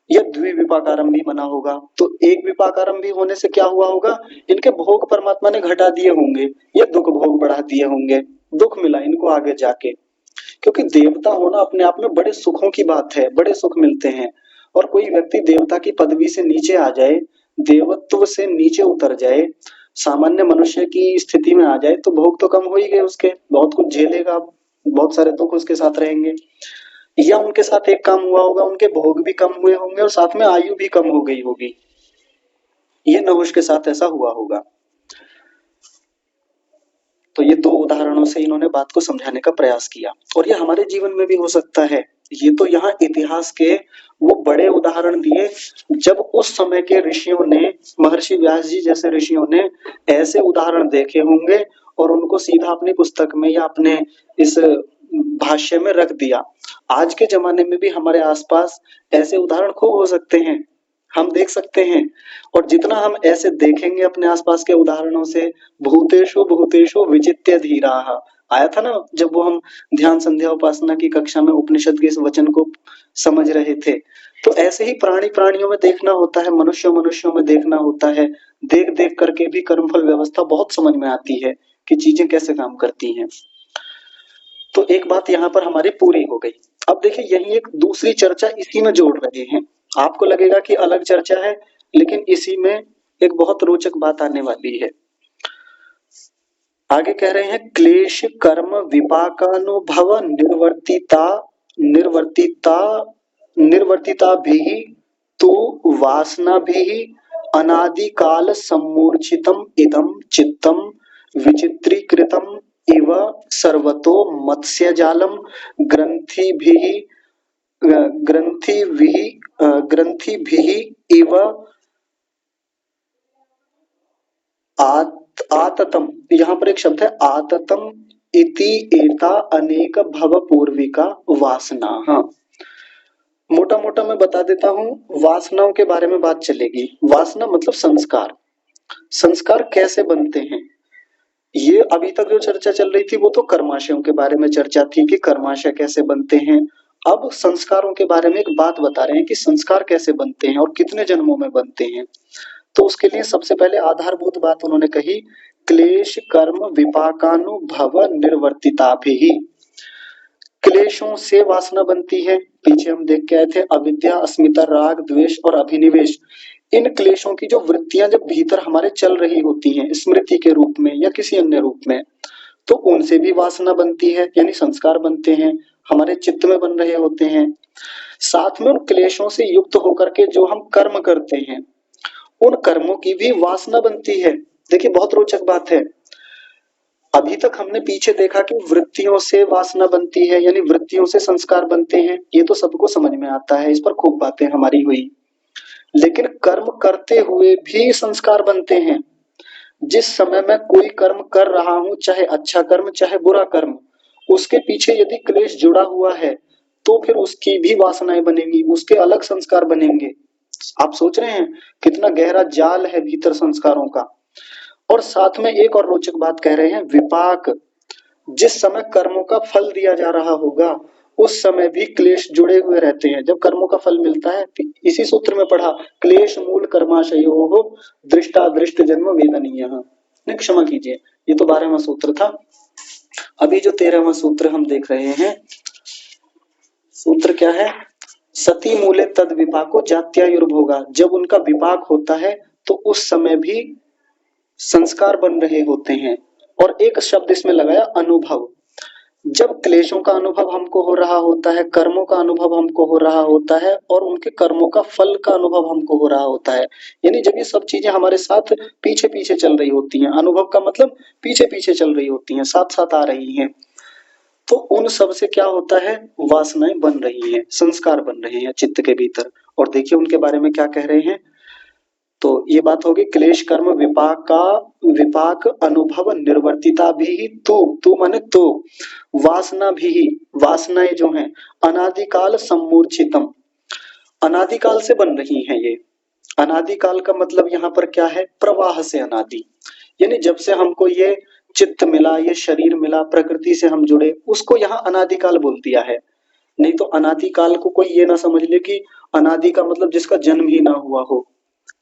या द्विविपाकारम भी बना होगा। तो एक विपाकारम भी होने से क्या हुआ होगा? इनके भोग परमात्मा ने घटा दिए होंगे, या दुख भोग बढ़ा दिए होंगे, दुख मिला इनको आगे जाके। क्योंकि देवता होना अपने आप में बड़े सुखों की बात है, बड़े सुख मिलते हैं। और कोई व्यक्ति देवता की पदवी से नीचे आ जाए, देवत्व से नीचे उतर जाए, सामान्य मनुष्य की स्थिति में आ जाए, तो भोग तो कम हो ही गए उसके, बहुत कुछ झेलेगा, बहुत सारे दुख उसके साथ रहेंगे। या उनके साथ एक काम हुआ होगा, उनके भोग भी कम हुए होंगे और साथ में आयु भी कम हो गई होगी। ये नहुष के साथ ऐसा हुआ होगा। तो ये दो उदाहरणों से इन्होंने बात को समझाने का प्रयास किया, और ये हमारे जीवन में भी हो सकता है। ये तो यहाँ इतिहास के वो बड़े उदाहरण दिए, जब उस समय के ऋषियों ने, महर्षि व्यास जी जैसे ऋषियों ने ऐसे उदाहरण देखे होंगे और उनको सीधा अपनी पुस्तक में या अपने इस भाष्य में रख दिया। आज के जमाने में भी हमारे आसपास ऐसे उदाहरण खूब हो सकते हैं, हम देख सकते हैं। और जितना हम ऐसे देखेंगे अपने आसपास के उदाहरणों से, भूतेषु भूतेषु विचित्य धीराः आया था ना, जब वो हम ध्यान संध्या उपासना की कक्षा में उपनिषद के इस वचन को समझ रहे थे। तो ऐसे ही प्राणियों में देखना होता है, मनुष्यों में देखना होता है। देख देख करके भी कर्मफल व्यवस्था बहुत समझ में आती है कि चीजें कैसे काम करती हैं। तो एक बात यहाँ पर हमारी पूरी हो गई। अब देखिए, यही एक दूसरी चर्चा इसी में जोड़ रहे हैं। आपको लगेगा कि अलग चर्चा है, लेकिन इसी में एक बहुत रोचक बात आने वाली है। आगे कह रहे हैं, क्लेश कर्म विपाकानुभव निर्वर्तिता भी तो वासना भी अनादिकाल सम्मूर्छितम इदम चित्तम विचित्रीकृतम इव सर्वतो मत्स्य जालम ग्रंथिभिः इव आततम। यहाँ पर एक शब्द है आततम इति एता अनेक भव पूर्विका वासना। हाँ, मोटा मोटा मैं बता देता हूँ, वासनाओं के बारे में बात चलेगी। वासना मतलब संस्कार। संस्कार कैसे बनते हैं, ये अभी तक जो चर्चा चल रही थी वो तो कर्माशयों के बारे में चर्चा थी कि कर्माशय कैसे बनते हैं। अब संस्कारों के बारे में एक बात बता रहे हैं कि संस्कार कैसे बनते हैं और कितने जन्मों में बनते हैं। तो उसके लिए सबसे पहले आधारभूत बात उन्होंने कही, क्लेश कर्म विपाकानुभव निर्वर्तिताभिः। क्लेशों से वासना बनती है। पीछे हम देख के आए थे, अविद्या, अस्मिता, राग, द्वेष और अभिनिवेश। इन क्लेशों की जो वृत्तियां जब भीतर हमारे चल रही होती हैं स्मृति के रूप में या किसी अन्य रूप में, तो उनसे भी वासना बनती है, यानी संस्कार बनते हैं, हमारे चित्त में बन रहे होते हैं। साथ में उन क्लेशों से युक्त होकर के जो हम कर्म करते हैं, उन कर्मों की भी वासना बनती है। देखिए बहुत रोचक बात है। अभी तक हमने पीछे देखा कि वृत्तियों से वासना बनती है, यानी वृत्तियों से संस्कार बनते हैं, ये तो सबको समझ में आता है, इस पर खूब बातें हमारी हुई। लेकिन कर्म करते हुए भी संस्कार बनते हैं। जिस समय मैं कोई कर्म कर रहा हूं, चाहे अच्छा कर्म चाहे बुरा कर्म, उसके पीछे यदि क्लेश जुड़ा हुआ है तो फिर उसकी भी वासनाएं बनेंगी, उसके अलग संस्कार बनेंगे। आप सोच रहे हैं कितना गहरा जाल है भीतर संस्कारों का। और साथ में एक और रोचक बात कह रहे हैं, विपाक। जिस समय कर्मों का फल दिया जा रहा होगा उस समय भी क्लेश जुड़े हुए रहते हैं। जब कर्मों का फल मिलता है, इसी सूत्र में पढ़ा, क्लेश मूल कर्माशयो दृष्टादृष्ट जन्म वेदनीय। नहीं, क्षमा कीजिए, ये तो 12वां सूत्र था। अभी जो 13वां सूत्र हम देख रहे हैं, सूत्र क्या है, सती मूले तद विपाको जात्यायुर्भोगा। जब उनका विपाक होता है तो उस समय भी संस्कार बन रहे होते हैं। और एक शब्द इसमें लगाया, अनुभव। जब क्लेशों का अनुभव हमको हो रहा होता है, कर्मों का अनुभव हमको हो रहा होता है और उनके कर्मों का फल का अनुभव हमको हो रहा होता है, यानी जब ये सब चीजें हमारे साथ पीछे पीछे चल रही होती हैं, अनुभव का मतलब पीछे पीछे चल रही होती हैं, साथ साथ आ रही हैं, तो उन सब से क्या होता है, वासनाएं बन रही हैं, संस्कार बन रहे हैं चित्त के भीतर। और देखिए उनके बारे में क्या कह रहे हैं। तो ये बात होगी, क्लेश कर्म विपाक अनुभव निर्वर्तिता भी तू माने तो वासना भी, वासनाएं जो हैं अनादिकाल सम्मूर्छितम, अनादिकाल से बन रही हैं ये। अनादिकाल का मतलब यहाँ पर क्या है, प्रवाह से अनादि, यानी जब से हमको ये चित्त मिला, ये शरीर मिला, प्रकृति से हम जुड़े, उसको यहाँ अनादिकाल बोल दिया है। नहीं तो अनादिकाल को कोई ये ना समझ ले कि अनादि का मतलब जिसका जन्म ही ना हुआ हो,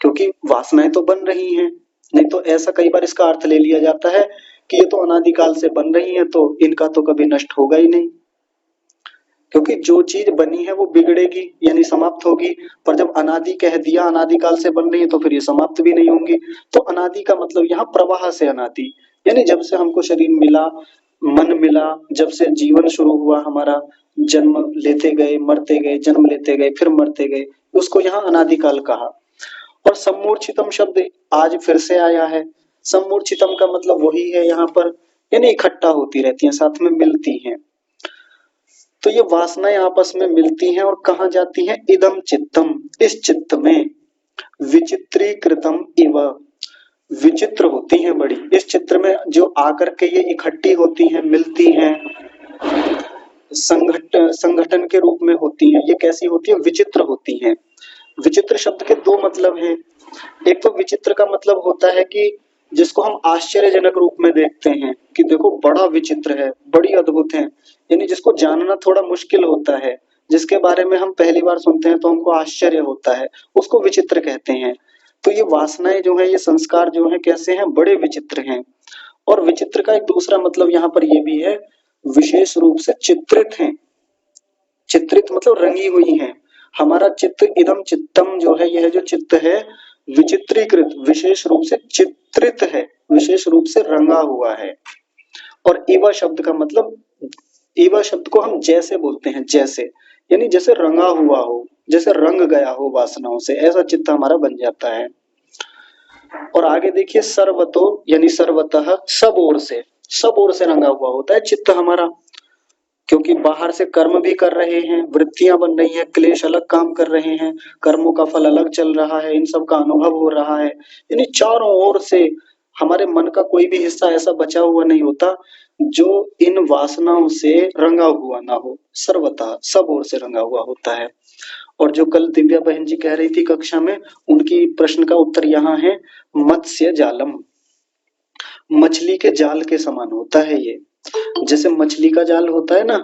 क्योंकि वासनाएं तो बन रही हैं। नहीं तो ऐसा कई बार इसका अर्थ ले लिया जाता है कि ये तो अनादिकाल से बन रही हैं तो इनका तो कभी नष्ट होगा ही नहीं, क्योंकि जो चीज बनी है वो बिगड़ेगी यानी समाप्त होगी। पर जब अनादि कह दिया, अनादिकाल से बन रही है, तो फिर ये समाप्त भी नहीं होंगी। तो अनादि का मतलब यहाँ प्रवाह से अनादि, यानी जब से हमको शरीर मिला, मन मिला, जब से जीवन शुरू हुआ हमारा, जन्म लेते गए, मरते गए, जन्म लेते गए, फिर मरते गए, उसको यहाँ अनादिकाल कहा। और सम्मूर्छितम शब्द आज फिर से आया है। सम्मूर्छितम का मतलब वही है यहाँ पर, यानी इकट्ठा होती रहती हैं, साथ में मिलती हैं। तो ये वासनाएं आपस में मिलती हैं और कहाँ जाती हैं, इदम चित्तम, इस चित्त में, विचित्रीकृतम इव, विचित्र होती हैं बड़ी। इस चित्र में जो आकर के ये इकट्ठी होती हैं, मिलती हैं, संगठन के रूप में होती हैं, ये कैसी होती है, विचित्र होती हैं। विचित्र शब्द के दो मतलब हैं। एक तो विचित्र का मतलब होता है कि जिसको हम आश्चर्यजनक रूप में देखते हैं कि देखो बड़ा विचित्र है, बड़ी अद्भुत है, यानी जिसको जानना थोड़ा मुश्किल होता है, जिसके बारे में हम पहली बार सुनते हैं तो हमको आश्चर्य होता है, उसको विचित्र कहते हैं। तो ये वासनाएं जो है, ये संस्कार जो है, कैसे हैं, बड़े विचित्र हैं। और विचित्र का एक दूसरा मतलब यहाँ पर ये भी है, विशेष रूप से चित्रित हैं। चित्रित मतलब रंगी हुई हैं। हमारा चित्त, इदम चित्तम जो है, यह जो चित्त है विचित्रीकृत, विशेष रूप से चित्रित है, विशेष रूप से रंगा हुआ है। और इवा शब्द का मतलब, इवा शब्द को हम जैसे बोलते हैं, जैसे, यानी जैसे रंगा हुआ हो, जैसे रंग गया हो वासनाओं से, ऐसा चित्त हमारा बन जाता है। और आगे देखिए, सर्वतो यानी सर्वतः, सब ओर से, सब ओर से रंगा हुआ होता है चित्त हमारा, क्योंकि बाहर से कर्म भी कर रहे हैं, वृत्तियां बन रही हैं, क्लेश अलग काम कर रहे हैं, कर्मों का फल अलग चल रहा है, इन सब का अनुभव हो रहा है, यानी चारों ओर से हमारे मन का कोई भी हिस्सा ऐसा बचा हुआ नहीं होता जो इन वासनाओं से रंगा हुआ ना हो, सर्वथा सब ओर से रंगा हुआ होता है। और जो कल दिव्या बहन जी कह रही थी कक्षा में, उनकी प्रश्न का उत्तर यहाँ है, मत्स्य जालम, मछली के जाल के समान होता है ये। जैसे मछली का जाल होता है ना,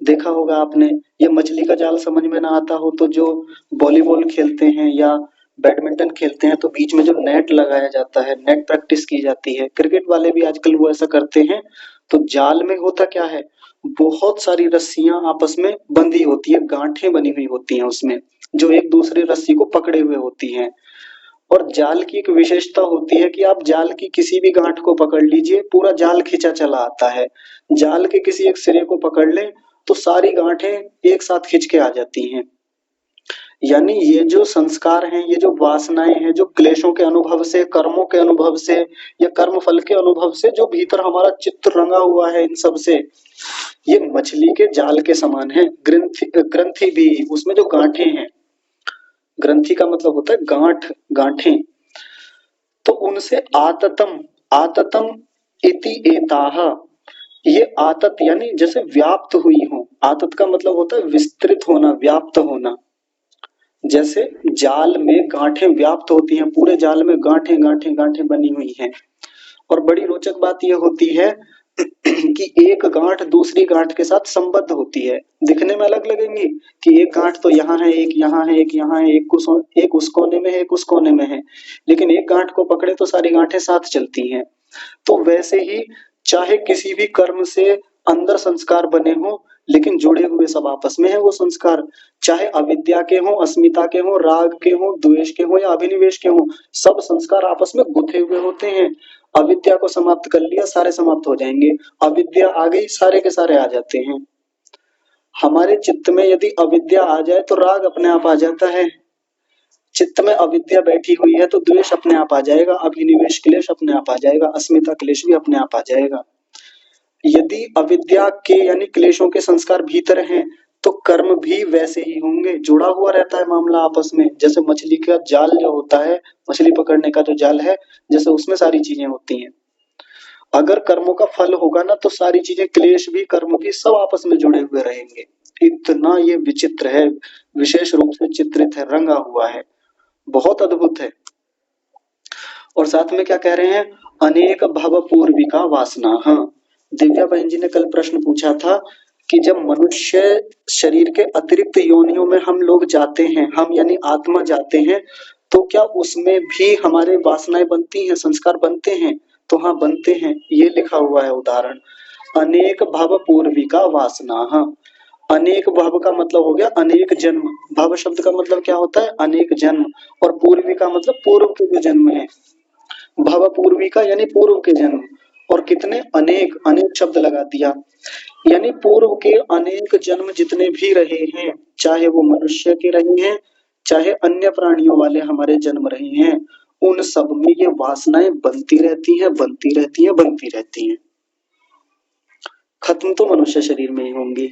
देखा होगा आपने। ये मछली का जाल समझ में ना आता हो तो जो वॉलीबॉल खेलते हैं या बैडमिंटन खेलते हैं तो बीच में जो नेट लगाया जाता है, नेट प्रैक्टिस की जाती है, क्रिकेट वाले भी आजकल वो ऐसा करते हैं। तो जाल में होता क्या है, बहुत सारी रस्सियां आपस में बंधी होती है, गांठें बनी हुई होती हैं उसमें, जो एक दूसरी रस्सी को पकड़े हुए होती हैं। और जाल की एक विशेषता होती है कि आप जाल की किसी भी गांठ को पकड़ लीजिए, पूरा जाल खींचा चला आता है। जाल के किसी एक सिरे को पकड़ लें तो सारी गांठें एक साथ खींच के आ जाती हैं। यानी ये जो संस्कार हैं, ये जो वासनाएं हैं, जो क्लेशों के अनुभव से, कर्मों के अनुभव से या कर्म फल के अनुभव से जो भीतर हमारा चित्त रंगा हुआ है, इन सब से ये मछली के जाल के समान है। ग्रंथि ग्रंथि भी, उसमें जो गांठें हैं, ग्रंथि का मतलब होता है गांठ, गांठें, तो उनसे आततम, आततम इति एताह, ये आतत यानी जैसे व्याप्त हुई हो। आतत का मतलब होता है विस्तृत होना, व्याप्त होना। जैसे जाल में गांठें व्याप्त होती हैं, पूरे जाल में गांठें गांठें गांठें बनी हुई हैं। और बड़ी रोचक बात यह होती है कि एक गांठ दूसरी गांठ के साथ संबद्ध होती है। दिखने में अलग लगेंगी कि एक गांठ तो यहाँ है, एक यहाँ है, एक यहाँ है, एक उस कोने में है, एक उस कोने में है, लेकिन एक गांठ को पकड़े तो सारी गांठें साथ चलती हैं। तो वैसे ही चाहे किसी भी कर्म से अंदर संस्कार बने हों, लेकिन जुड़े हुए सब आपस में है वो संस्कार। चाहे अविद्या के हों, अस्मिता के हों, राग के हों, द्वेष के हों या अभिनिवेश के हों, सब संस्कार आपस में गुथे हुए होते हैं। अविद्या को समाप्त कर लिया, सारे समाप्त हो जाएंगे। अविद्या आ गई, सारे के सारे आ जाते हैं। हमारे चित्त में यदि अविद्या आ जाए तो राग अपने आप आ जाता है। चित्त में अविद्या बैठी हुई है तो द्वेष अपने आप आ जाएगा, अभिनिवेश क्लेश अपने आप आ जाएगा, अस्मिता क्लेश भी अपने आप आ जाएगा। यदि अविद्या के यानी क्लेशों के संस्कार भीतर हैं तो कर्म भी वैसे ही होंगे, जुड़ा हुआ रहता है मामला आपस में। जैसे मछली का जाल जो होता है, मछली पकड़ने का जो जाल है, जैसे उसमें सारी चीजें होती हैं। अगर कर्मों का फल होगा ना तो सारी चीजें, क्लेश भी कर्म भी सब आपस में जुड़े हुए रहेंगे। इतना ये विचित्र है, विशेष रूप से चित्रित है, रंगा हुआ है, बहुत अद्भुत है। और साथ में क्या कह रहे हैं, अनेक भव पूर्विका वासना। हाँ, दिव्या बहन जी ने कल प्रश्न पूछा था कि जब मनुष्य शरीर के अतिरिक्त योनियों में हम लोग जाते हैं, हम यानी आत्मा जाते हैं, तो क्या उसमें भी हमारे वासनाएं बनती हैं, संस्कार बनते हैं? तो हाँ, बनते हैं। ये लिखा हुआ है उदाहरण, अनेक भव पूर्विका वासना। हाँ, अनेक भव का मतलब हो गया अनेक जन्म। भव शब्द का मतलब क्या होता है, अनेक जन्म। और पूर्वी का मतलब पूर्व के जो जन्म है, भव पूर्विका यानी पूर्व के जन्म। और कितने, अनेक, अनेक शब्द लगा दिया, यानी पूर्व के अनेक जन्म जितने भी रहे हैं, चाहे वो मनुष्य के रहे हैं, चाहे अन्य प्राणियों वाले हमारे जन्म रहे हैं, उन सब में ये वासनाएं बनती रहती हैं, बनती रहती हैं, बनती रहती हैं। खत्म तो मनुष्य शरीर में ही होंगी,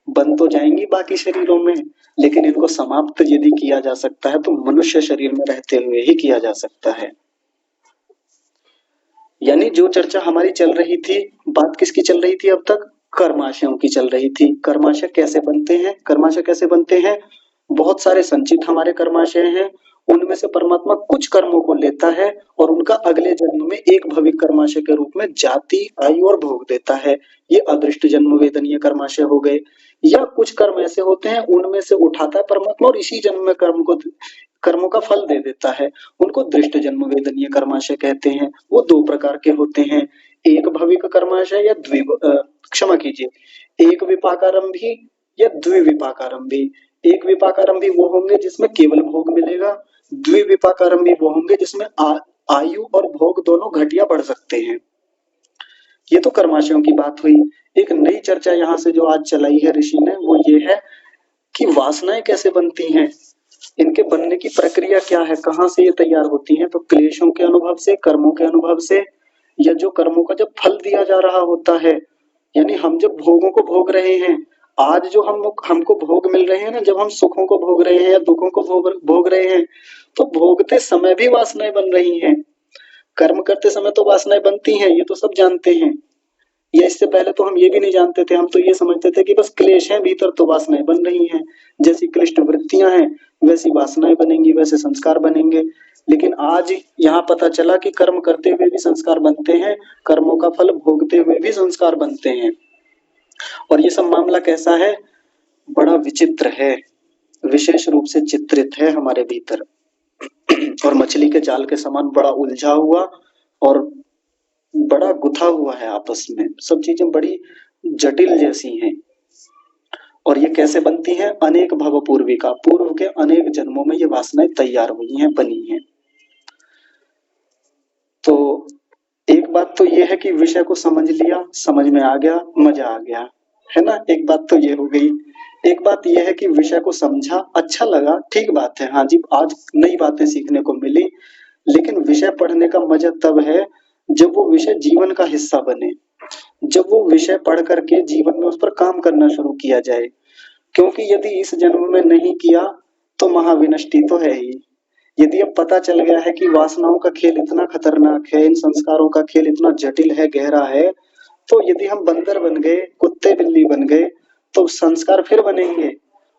बन तो जाएंगी बाकी शरीरों में, लेकिन इनको समाप्त यदि किया जा सकता है तो मनुष्य शरीर में रहते हुए ही किया जा सकता है। यानी जो चर्चा हमारी चल रही थी, बात किसकी चल रही थी अब तक, कर्माशयों की चल रही थी। कर्माशय कैसे बनते हैं, कर्माशय कैसे बनते हैं? बहुत सारे संचित हमारे कर्माशय हैं, उनमें से परमात्मा कुछ कर्मों को लेता है और उनका अगले जन्म में एक भविक कर्माशय के रूप में जाति, आयु और भोग देता है। ये अदृष्ट जन्म वेदनीय कर्माशय हो गए। या कुछ कर्म ऐसे होते हैं, उनमें से उठाता है परमात्मा और इसी जन्म में कर्मों का फल दे देता है। उनको दृष्ट जन्म वेदनीय कर्माशय कहते हैं। वो दो प्रकार के होते हैं, एक भविक कर्माशय या क्षमा कीजिए, एक विपाकारंभी या द्विविपाकारंभी। एक विपाकारंभी वो होंगे जिसमें केवल भोग मिलेगा, द्विविपाकारंभी वो होंगे जिसमें आयु और भोग दोनों घटिया बढ़ सकते हैं। ये तो कर्माशयों की बात हुई। एक नई चर्चा यहाँ से जो आज चलाई है ऋषि ने, वो ये है कि वासनाएं कैसे बनती हैं, इनके बनने की प्रक्रिया क्या है, कहाँ से ये तैयार होती हैं? तो क्लेशों के अनुभव से, कर्मों के अनुभव से, या जो कर्मों का जब फल दिया जा रहा होता है, यानी हम जब भोगों को भोग रहे हैं, आज जो हमको भोग मिल रहे हैं ना, जब हम सुखों को भोग रहे हैं या दुखों को भोग रहे हैं, तो भोगते समय भी वासनाएं बन रही हैं। कर्म करते समय तो वासनाएं बनती हैं, ये तो सब जानते हैं। या इससे पहले तो हम ये भी नहीं जानते थे, हम तो ये समझते थे कि बस क्लेश है भीतर तो वासनाएं बन रही हैं, जैसी क्लिष्ट वृत्तियां हैं वैसी वासनाएं बनेंगी, वैसे संस्कार बनेंगे। लेकिन आज यहाँ पता चला कि कर्म करते हुए भी संस्कार बनते हैं, कर्मों का फल भोगते हुए भी संस्कार बनते हैं। और ये सब मामला कैसा है, बड़ा विचित्र है, विशेष रूप से चित्रित है हमारे भीतर और मछली के जाल के समान बड़ा उलझा हुआ और बड़ा गुथा हुआ है आपस में, सब चीजें बड़ी जटिल जैसी हैं। और ये कैसे बनती हैं, अनेक भव पूर्विका, पूर्व के अनेक जन्मों में ये वासनाएं तैयार हुई हैं, बनी हैं। तो एक बात तो ये है कि विषय को समझ लिया, समझ में आ गया, मजा आ गया, है ना, एक बात तो ये हो गई। एक बात यह है कि विषय को समझा, अच्छा लगा, ठीक बात है, हाँ जी आज नई बातें सीखने को मिली। लेकिन विषय पढ़ने का मजा तब है जब वो विषय जीवन का हिस्सा बने, जब वो विषय पढ़ करके जीवन में उस पर काम करना शुरू किया जाए। क्योंकि यदि इस जन्म में नहीं किया तो महाविनष्टि तो है ही। यदि अब पता चल गया है कि वासनाओं का खेल इतना खतरनाक है, इन संस्कारों का खेल इतना जटिल है, गहरा है, तो यदि हम बंदर बन गए, कुत्ते बिल्ली बन गए, तो संस्कार फिर बनेंगे।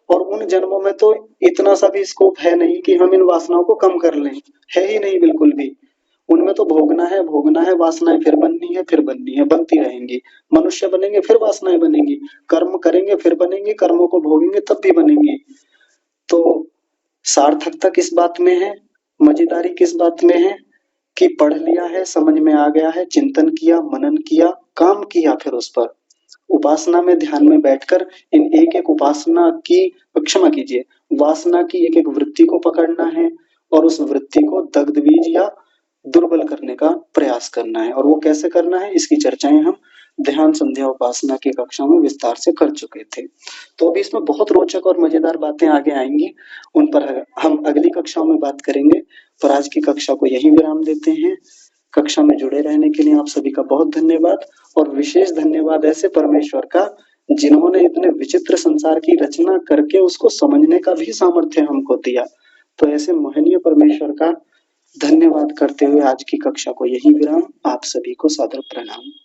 और उन जन्मों में तो इतना सा भी स्कोप है नहीं कि हम इन वासनाओं को कम कर लें, है ही नहीं बिल्कुल भी। उनमें तो भोगना है, वासनाएं फिर बननी है, बनती रहेंगी। मनुष्य बनेंगे फिर वासनाएं बनेंगी, कर्म करेंगे फिर बनेंगे, कर्मों को भोगेंगे तब भी बनेंगी। तो सार्थकता किस बात में है, मजेदारी किस बात में है कि पढ़ लिया है, समझ में आ गया है, चिंतन किया, मनन किया, काम किया, फिर उस पर उपासना में ध्यान में बैठकर इन एक एक उपासना की, क्षमा कीजिए, वासना की एक एक वृत्ति को पकड़ना है और उस वृत्ति को दग्ध बीज या दुर्बल करने का प्रयास करना है। और वो कैसे करना है, इसकी चर्चाएं हम ध्यान संध्या उपासना की कक्षा में विस्तार से कर चुके थे। तो अभी इसमें बहुत रोचक और मजेदार बातें आगे आएंगी, उन पर हम अगली कक्षाओं में बात करेंगे। पर आज की कक्षा को यही विराम देते हैं। कक्षा में जुड़े रहने के लिए आप सभी का बहुत धन्यवाद, और विशेष धन्यवाद ऐसे परमेश्वर का जिन्होंने इतने विचित्र संसार की रचना करके उसको समझने का भी सामर्थ्य हमको दिया। तो ऐसे महनीय परमेश्वर का धन्यवाद करते हुए आज की कक्षा को यही विराम। आप सभी को सादर प्रणाम।